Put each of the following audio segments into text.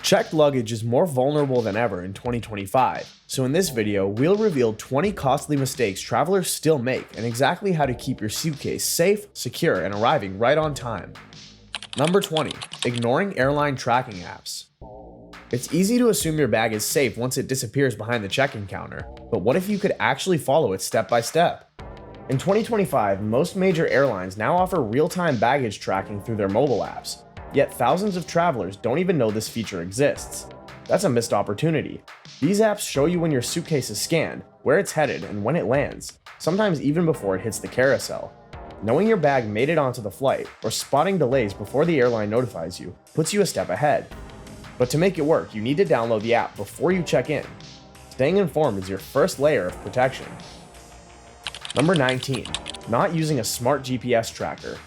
Checked luggage is more vulnerable than ever in 2025, so in this video, we'll reveal 20 costly mistakes travelers still make and exactly how to keep your suitcase safe, secure, and arriving right on time. Number 20. Ignoring airline tracking apps. It's easy to assume your bag is safe once it disappears behind the check-in counter, but what if you could actually follow it step by step? In 2025, most major airlines now offer real-time baggage tracking through their mobile apps. Yet thousands of travelers don't even know this feature exists. That's a missed opportunity. These apps show you when your suitcase is scanned, where it's headed, and when it lands, sometimes even before it hits the carousel. Knowing your bag made it onto the flight, or spotting delays before the airline notifies you, puts you a step ahead. But to make it work, you need to download the app before you check in. Staying informed is your first layer of protection. Number 19. Not using a smart GPS tracker.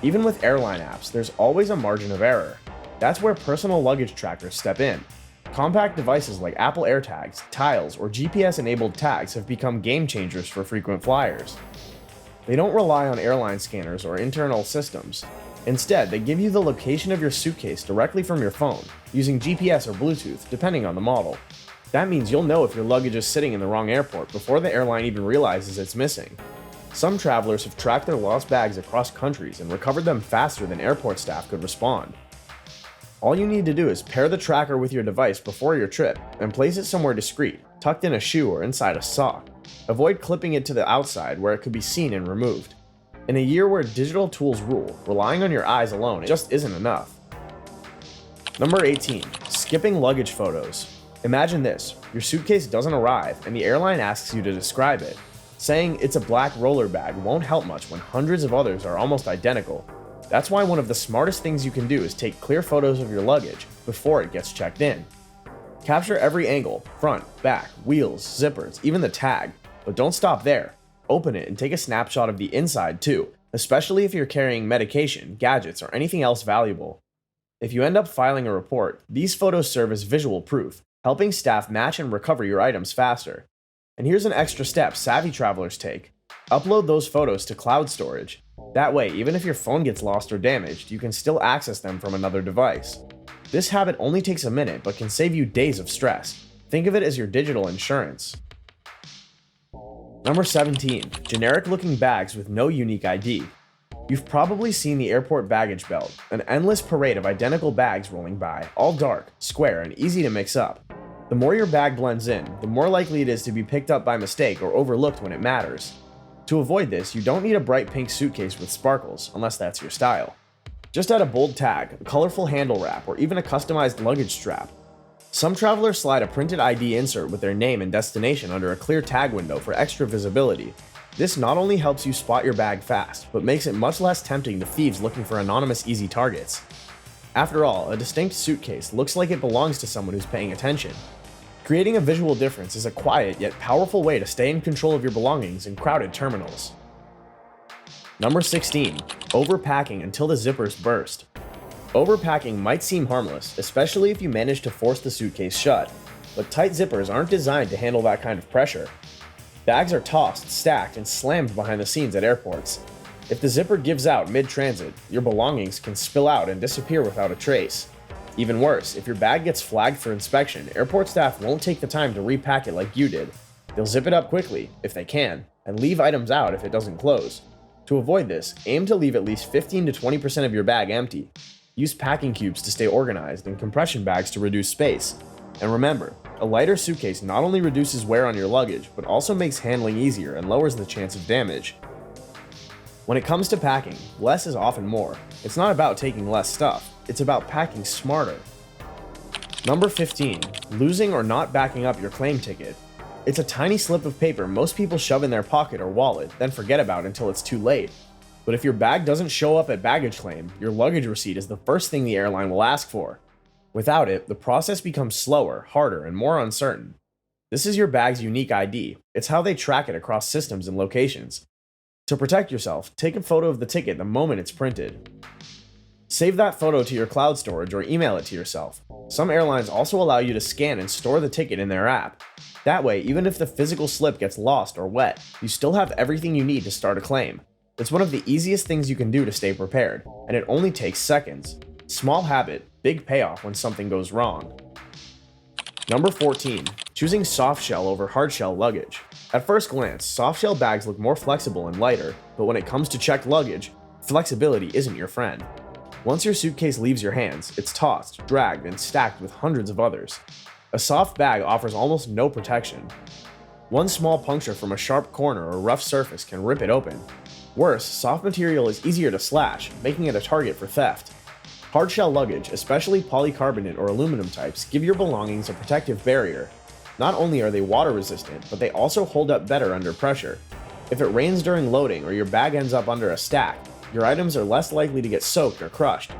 Even with airline apps, there's always a margin of error. That's where personal luggage trackers step in. Compact devices like Apple AirTags, Tiles, or GPS-enabled tags have become game changers for frequent flyers. They don't rely on airline scanners or internal systems. Instead, they give you the location of your suitcase directly from your phone, using GPS or Bluetooth, depending on the model. That means you'll know if your luggage is sitting in the wrong airport before the airline even realizes it's missing. Some travelers have tracked their lost bags across countries and recovered them faster than airport staff could respond. All you need to do is pair the tracker with your device before your trip and place it somewhere discreet, tucked in a shoe or inside a sock. Avoid clipping it to the outside where it could be seen and removed. In a year where digital tools rule, relying on your eyes alone just isn't enough. Number 18. Skipping luggage photos. Imagine this: your suitcase doesn't arrive and the airline asks you to describe it. Saying it's a black roller bag won't help much when hundreds of others are almost identical. That's why one of the smartest things you can do is take clear photos of your luggage before it gets checked in. Capture every angle: front, back, wheels, zippers, even the tag. But don't stop there. Open it and take a snapshot of the inside too, especially if you're carrying medication, gadgets, or anything else valuable. If you end up filing a report, these photos serve as visual proof, helping staff match and recover your items faster. And here's an extra step savvy travelers take. Upload those photos to cloud storage. That way, even if your phone gets lost or damaged, you can still access them from another device. This habit only takes a minute but can save you days of stress. Think of it as your digital insurance. Number 17. Generic-looking bags with no unique ID. You've probably seen the airport baggage belt, an endless parade of identical bags rolling by, all dark, square, and easy to mix up. The more your bag blends in, the more likely it is to be picked up by mistake or overlooked when it matters. To avoid this, you don't need a bright pink suitcase with sparkles, unless that's your style. Just add a bold tag, a colorful handle wrap, or even a customized luggage strap. Some travelers slide a printed ID insert with their name and destination under a clear tag window for extra visibility. This not only helps you spot your bag fast, but makes it much less tempting to thieves looking for anonymous easy targets. After all, a distinct suitcase looks like it belongs to someone who's paying attention. Creating a visual difference is a quiet yet powerful way to stay in control of your belongings in crowded terminals. Number 16. Overpacking until the zippers burst. Overpacking might seem harmless, especially if you manage to force the suitcase shut, but tight zippers aren't designed to handle that kind of pressure. Bags are tossed, stacked, and slammed behind the scenes at airports. If the zipper gives out mid-transit, your belongings can spill out and disappear without a trace. Even worse, if your bag gets flagged for inspection, airport staff won't take the time to repack it like you did. They'll zip it up quickly, if they can, and leave items out if it doesn't close. To avoid this, aim to leave at least 15 to 20% of your bag empty. Use packing cubes to stay organized and compression bags to reduce space. And remember, a lighter suitcase not only reduces wear on your luggage, but also makes handling easier and lowers the chance of damage. When it comes to packing, less is often more. It's not about taking less stuff, it's about packing smarter. Number 15. Losing or not backing up your claim ticket. It's a tiny slip of paper most people shove in their pocket or wallet, then forget about until it's too late. But if your bag doesn't show up at baggage claim, your luggage receipt is the first thing the airline will ask for. Without it, the process becomes slower, harder, and more uncertain. This is your bag's unique ID. It's how they track it across systems and locations. To protect yourself, take a photo of the ticket the moment it's printed. Save that photo to your cloud storage or email it to yourself. Some airlines also allow you to scan and store the ticket in their app. That way, even if the physical slip gets lost or wet, you still have everything you need to start a claim. It's one of the easiest things you can do to stay prepared, and it only takes seconds. Small habit, big payoff when something goes wrong. Number 14. Choosing soft shell over hard shell luggage. At first glance, soft shell bags look more flexible and lighter, but when it comes to checked luggage, flexibility isn't your friend. Once your suitcase leaves your hands, it's tossed, dragged, and stacked with hundreds of others. A soft bag offers almost no protection. One small puncture from a sharp corner or rough surface can rip it open. Worse, soft material is easier to slash, making it a target for theft. Hardshell luggage, especially polycarbonate or aluminum types, give your belongings a protective barrier. Not only are they water resistant, but they also hold up better under pressure. If it rains during loading or your bag ends up under a stack, your items are less likely to get soaked or crushed.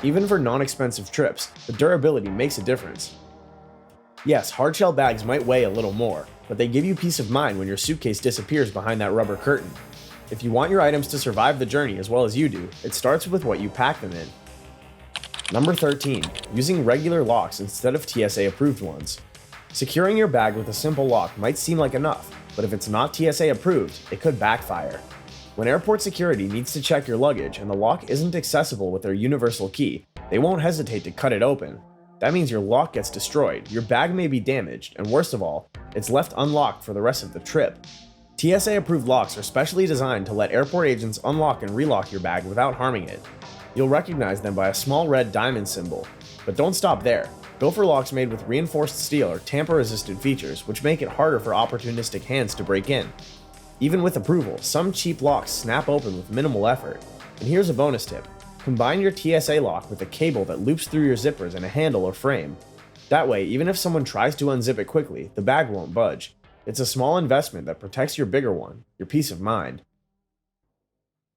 Even for non-expensive trips, the durability makes a difference. Yes, hardshell bags might weigh a little more, but they give you peace of mind when your suitcase disappears behind that rubber curtain. If you want your items to survive the journey as well as you do, it starts with what you pack them in. Number 13. Using regular locks instead of TSA-approved ones. Securing your bag with a simple lock might seem like enough, but if it's not TSA-approved, it could backfire. When airport security needs to check your luggage and the lock isn't accessible with their universal key, they won't hesitate to cut it open. That means your lock gets destroyed, your bag may be damaged, and worst of all, it's left unlocked for the rest of the trip. TSA-approved locks are specially designed to let airport agents unlock and relock your bag without harming it. You'll recognize them by a small red diamond symbol. But don't stop there. Go for locks made with reinforced steel or tamper-resistant features, which make it harder for opportunistic hands to break in. Even with approval, some cheap locks snap open with minimal effort. And here's a bonus tip. Combine your TSA lock with a cable that loops through your zippers and a handle or frame. That way, even if someone tries to unzip it quickly, the bag won't budge. It's a small investment that protects your bigger one, your peace of mind.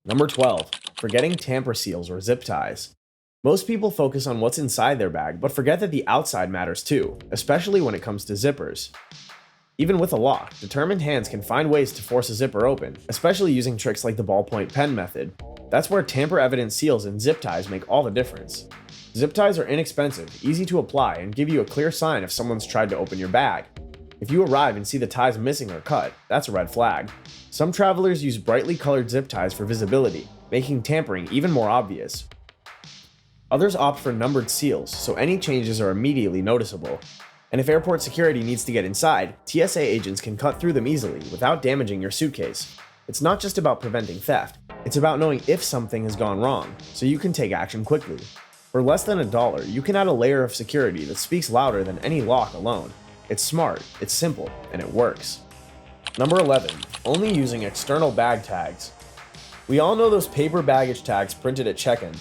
Number 12. Forgetting tamper seals or zip ties. Most people focus on what's inside their bag, but forget that the outside matters too, especially when it comes to zippers. Even with a lock, determined hands can find ways to force a zipper open, especially using tricks like the ballpoint pen method. That's where tamper-evident seals and zip ties make all the difference. Zip ties are inexpensive, easy to apply, and give you a clear sign if someone's tried to open your bag. If you arrive and see the ties missing or cut, that's a red flag. Some travelers use brightly colored zip ties for visibility, making tampering even more obvious. Others opt for numbered seals, so any changes are immediately noticeable. And if airport security needs to get inside, TSA agents can cut through them easily without damaging your suitcase. It's not just about preventing theft, it's about knowing if something has gone wrong, so you can take action quickly. For less than $1, you can add a layer of security that speaks louder than any lock alone. It's smart, it's simple, and it works. Number 11. Only using external bag tags. We all know those paper baggage tags printed at check-in.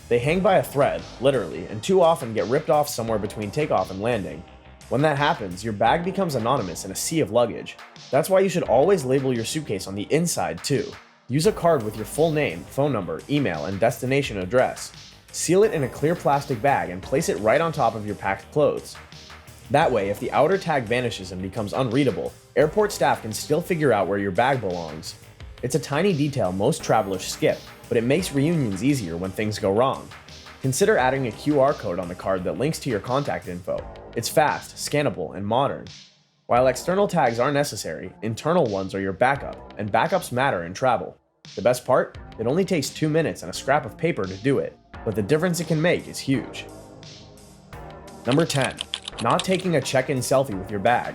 They hang by a thread, literally, and too often get ripped off somewhere between takeoff and landing. When that happens, your bag becomes anonymous in a sea of luggage. That's why you should always label your suitcase on the inside too. Use a card with your full name, phone number, email, and destination address. Seal it in a clear plastic bag and place it right on top of your packed clothes. That way, if the outer tag vanishes and becomes unreadable, airport staff can still figure out where your bag belongs. It's a tiny detail most travelers skip, but it makes reunions easier when things go wrong. Consider adding a QR code on the card that links to your contact info. It's fast, scannable, and modern. While external tags are necessary, internal ones are your backup, and backups matter in travel. The best part? It only takes 2 minutes and a scrap of paper to do it, but the difference it can make is huge. Number 10. Not taking a check-in selfie with your bag.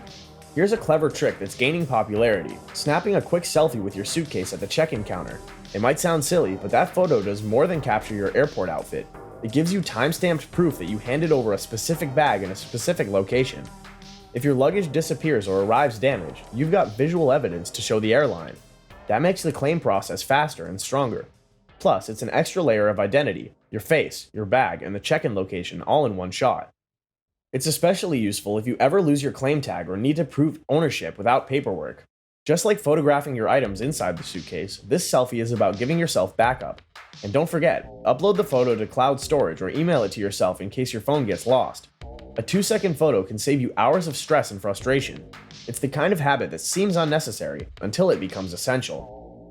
Here's a clever trick that's gaining popularity: snapping a quick selfie with your suitcase at the check-in counter. It might sound silly, but that photo does more than capture your airport outfit. It gives you time-stamped proof that you handed over a specific bag in a specific location. If your luggage disappears or arrives damaged, you've got visual evidence to show the airline. That makes the claim process faster and stronger. Plus, it's an extra layer of identity: your face, your bag, and the check-in location all in one shot. It's especially useful if you ever lose your claim tag or need to prove ownership without paperwork. Just like photographing your items inside the suitcase, this selfie is about giving yourself backup. And don't forget, upload the photo to cloud storage or email it to yourself in case your phone gets lost. A 2-second photo can save you hours of stress and frustration. It's the kind of habit that seems unnecessary until it becomes essential.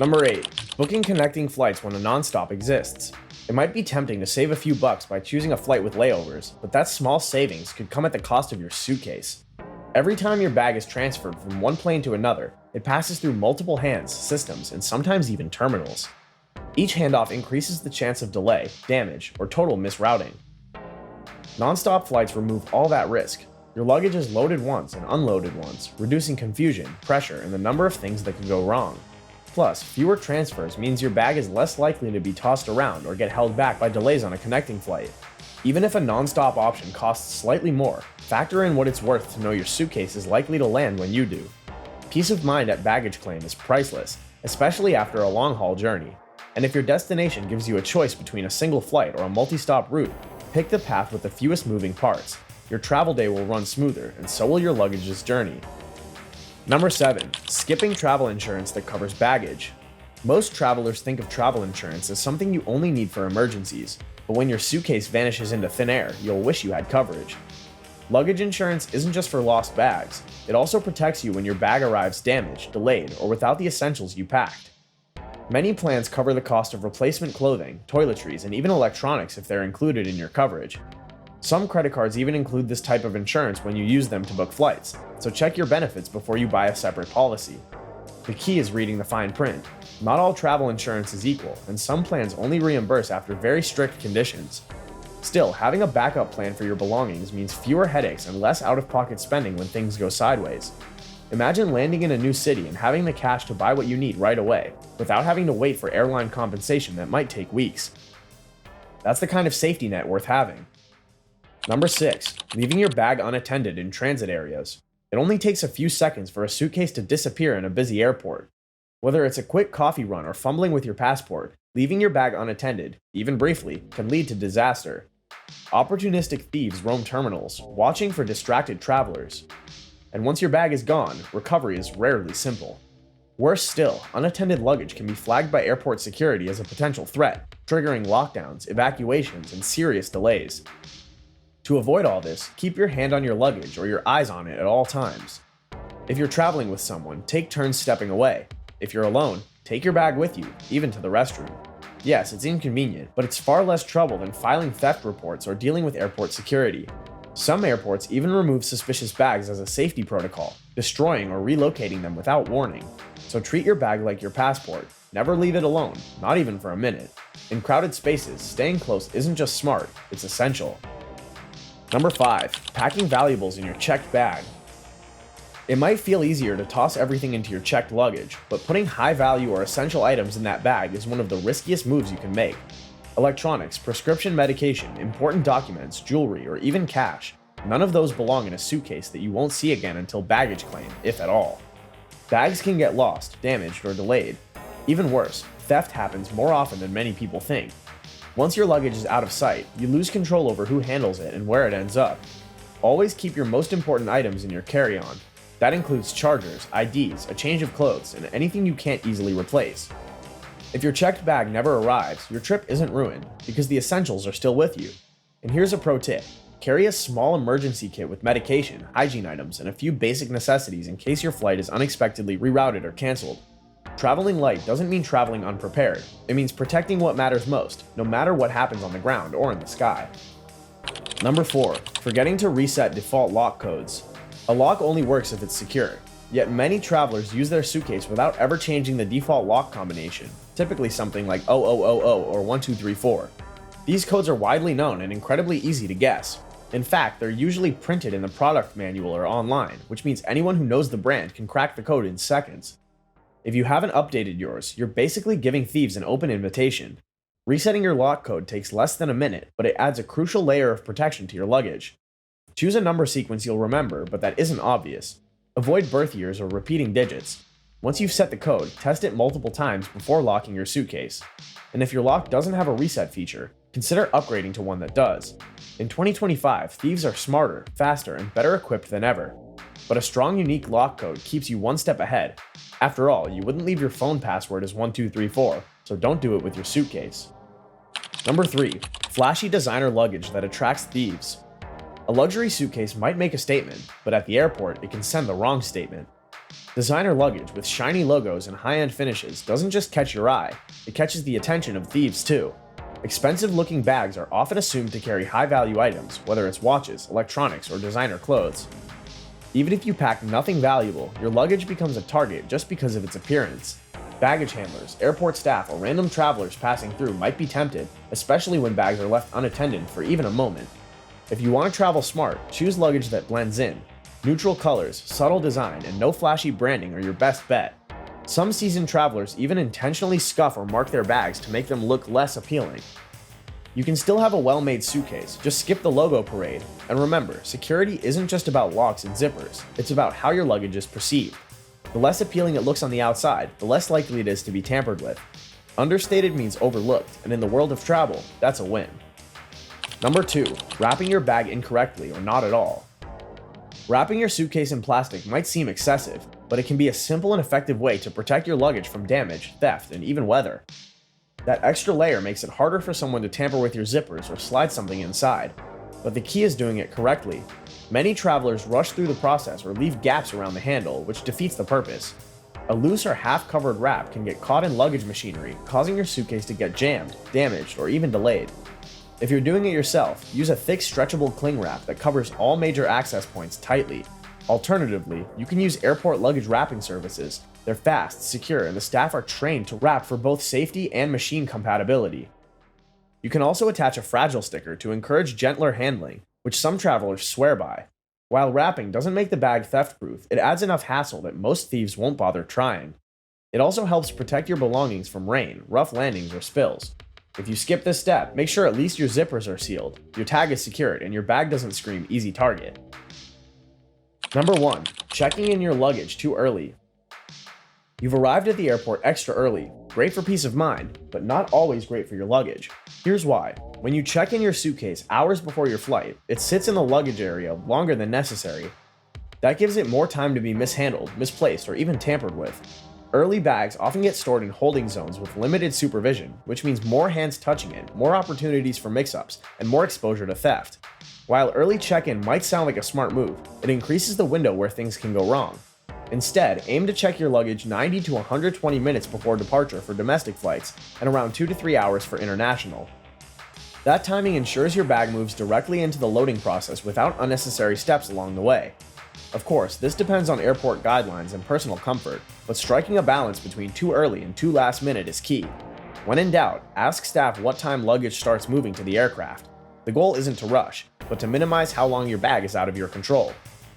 Number 8. Booking connecting flights when a nonstop exists. It might be tempting to save a few bucks by choosing a flight with layovers, but that small savings could come at the cost of your suitcase. Every time your bag is transferred from one plane to another, it passes through multiple hands, systems, and sometimes even terminals. Each handoff increases the chance of delay, damage, or total misrouting. Non-stop flights remove all that risk. Your luggage is loaded once and unloaded once, reducing confusion, pressure, and the number of things that could go wrong. Plus, fewer transfers means your bag is less likely to be tossed around or get held back by delays on a connecting flight. Even if a non-stop option costs slightly more, factor in what it's worth to know your suitcase is likely to land when you do. Peace of mind at baggage claim is priceless, especially after a long-haul journey. And if your destination gives you a choice between a single flight or a multi-stop route, pick the path with the fewest moving parts. Your travel day will run smoother, and so will your luggage's journey. Number 7. Skipping travel insurance that covers baggage. Most travelers think of travel insurance as something you only need for emergencies, but when your suitcase vanishes into thin air, you'll wish you had coverage. Luggage insurance isn't just for lost bags, it also protects you when your bag arrives damaged, delayed, or without the essentials you packed. Many plans cover the cost of replacement clothing, toiletries, and even electronics if they're included in your coverage. Some credit cards even include this type of insurance when you use them to book flights, so check your benefits before you buy a separate policy. The key is reading the fine print. Not all travel insurance is equal, and some plans only reimburse after very strict conditions. Still, having a backup plan for your belongings means fewer headaches and less out-of-pocket spending when things go sideways. Imagine landing in a new city and having the cash to buy what you need right away, without having to wait for airline compensation that might take weeks. That's the kind of safety net worth having. Number 6. Leaving your bag unattended in transit areas. It only takes a few seconds for a suitcase to disappear in a busy airport. Whether it's a quick coffee run or fumbling with your passport, leaving your bag unattended, even briefly, can lead to disaster. Opportunistic thieves roam terminals, watching for distracted travelers. And once your bag is gone, recovery is rarely simple. Worse still, unattended luggage can be flagged by airport security as a potential threat, triggering lockdowns, evacuations, and serious delays. To avoid all this, keep your hand on your luggage or your eyes on it at all times. If you're traveling with someone, take turns stepping away. If you're alone, take your bag with you, even to the restroom. Yes, it's inconvenient, but it's far less trouble than filing theft reports or dealing with airport security. Some airports even remove suspicious bags as a safety protocol, destroying or relocating them without warning. So treat your bag like your passport. Never leave it alone, not even for a minute. In crowded spaces, staying close isn't just smart, it's essential. Number 5. Packing valuables in your checked bag. It might feel easier to toss everything into your checked luggage, but putting high-value or essential items in that bag is one of the riskiest moves you can make. Electronics, prescription medication, important documents, jewelry, or even cash. None of those belong in a suitcase that you won't see again until baggage claim, if at all. Bags can get lost, damaged, or delayed. Even worse, theft happens more often than many people think. Once your luggage is out of sight, you lose control over who handles it and where it ends up. Always keep your most important items in your carry-on. That includes chargers, IDs, a change of clothes, and anything you can't easily replace. If your checked bag never arrives, your trip isn't ruined, because the essentials are still with you. And here's a pro tip. Carry a small emergency kit with medication, hygiene items, and a few basic necessities in case your flight is unexpectedly rerouted or canceled. Traveling light doesn't mean traveling unprepared. It means protecting what matters most, no matter what happens on the ground or in the sky. Number 4. Forgetting to reset default lock codes. A lock only works if it's secure, yet many travelers use their suitcase without ever changing the default lock combination, typically something like 0000 or 1234. These codes are widely known and incredibly easy to guess. In fact, they're usually printed in the product manual or online, which means anyone who knows the brand can crack the code in seconds. If you haven't updated yours, you're basically giving thieves an open invitation. Resetting your lock code takes less than a minute, but it adds a crucial layer of protection to your luggage. Choose a number sequence you'll remember, but that isn't obvious. Avoid birth years or repeating digits. Once you've set the code, test it multiple times before locking your suitcase. And if your lock doesn't have a reset feature, consider upgrading to one that does. In 2025, thieves are smarter, faster, and better equipped than ever. But a strong, unique lock code keeps you one step ahead. After all, you wouldn't leave your phone password as 1234, so don't do it with your suitcase. Number 3. Flashy designer luggage that attracts thieves. A luxury suitcase might make a statement, but at the airport, it can send the wrong statement. Designer luggage with shiny logos and high-end finishes doesn't just catch your eye, it catches the attention of thieves too. Expensive-looking bags are often assumed to carry high-value items, whether it's watches, electronics, or designer clothes. Even if you pack nothing valuable, your luggage becomes a target just because of its appearance. Baggage handlers, airport staff, or random travelers passing through might be tempted, especially when bags are left unattended for even a moment. If you want to travel smart, choose luggage that blends in. Neutral colors, subtle design, and no flashy branding are your best bet. Some seasoned travelers even intentionally scuff or mark their bags to make them look less appealing. You can still have a well-made suitcase, just skip the logo parade. And remember, security isn't just about locks and zippers, it's about how your luggage is perceived. The less appealing it looks on the outside, the less likely it is to be tampered with. Understated means overlooked, and in the world of travel, that's a win. Number 2, wrapping your bag incorrectly or not at all. Wrapping your suitcase in plastic might seem excessive, but it can be a simple and effective way to protect your luggage from damage, theft, and even weather. That extra layer makes it harder for someone to tamper with your zippers or slide something inside, but the key is doing it correctly. Many travelers rush through the process or leave gaps around the handle, which defeats the purpose. A loose or half-covered wrap can get caught in luggage machinery, causing your suitcase to get jammed, damaged, or even delayed. If you're doing it yourself, use a thick stretchable cling wrap that covers all major access points tightly. Alternatively, you can use airport luggage wrapping services. They're fast, secure, and the staff are trained to wrap for both safety and machine compatibility. You can also attach a fragile sticker to encourage gentler handling, which some travelers swear by. While wrapping doesn't make the bag theft-proof, it adds enough hassle that most thieves won't bother trying. It also helps protect your belongings from rain, rough landings, or spills. If you skip this step, make sure at least your zippers are sealed, your tag is secured, and your bag doesn't scream easy target. Number 1. Checking in your luggage too early. You've arrived at the airport extra early, great for peace of mind, but not always great for your luggage. Here's why. When you check in your suitcase hours before your flight, it sits in the luggage area longer than necessary. That gives it more time to be mishandled, misplaced, or even tampered with. Early bags often get stored in holding zones with limited supervision, which means more hands touching it, more opportunities for mix-ups, and more exposure to theft. While early check-in might sound like a smart move, it increases the window where things can go wrong. Instead, aim to check your luggage 90 to 120 minutes before departure for domestic flights and around 2 to 3 hours for international. That timing ensures your bag moves directly into the loading process without unnecessary steps along the way. Of course, this depends on airport guidelines and personal comfort, but striking a balance between too early and too last minute is key. When in doubt, ask staff what time luggage starts moving to the aircraft. The goal isn't to rush, but to minimize how long your bag is out of your control.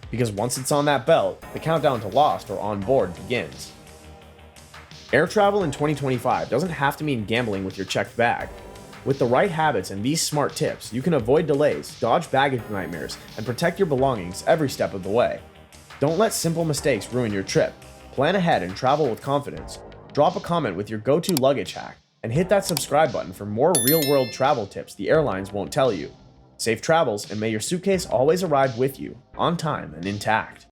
Because once it's on that belt, the countdown to lost or on board begins. Air travel in 2025 doesn't have to mean gambling with your checked bag. With the right habits and these smart tips, you can avoid delays, dodge baggage nightmares, and protect your belongings every step of the way. Don't let simple mistakes ruin your trip. Plan ahead and travel with confidence. Drop a comment with your go-to luggage hack, and hit that subscribe button for more real-world travel tips the airlines won't tell you. Safe travels, and may your suitcase always arrive with you, on time and intact.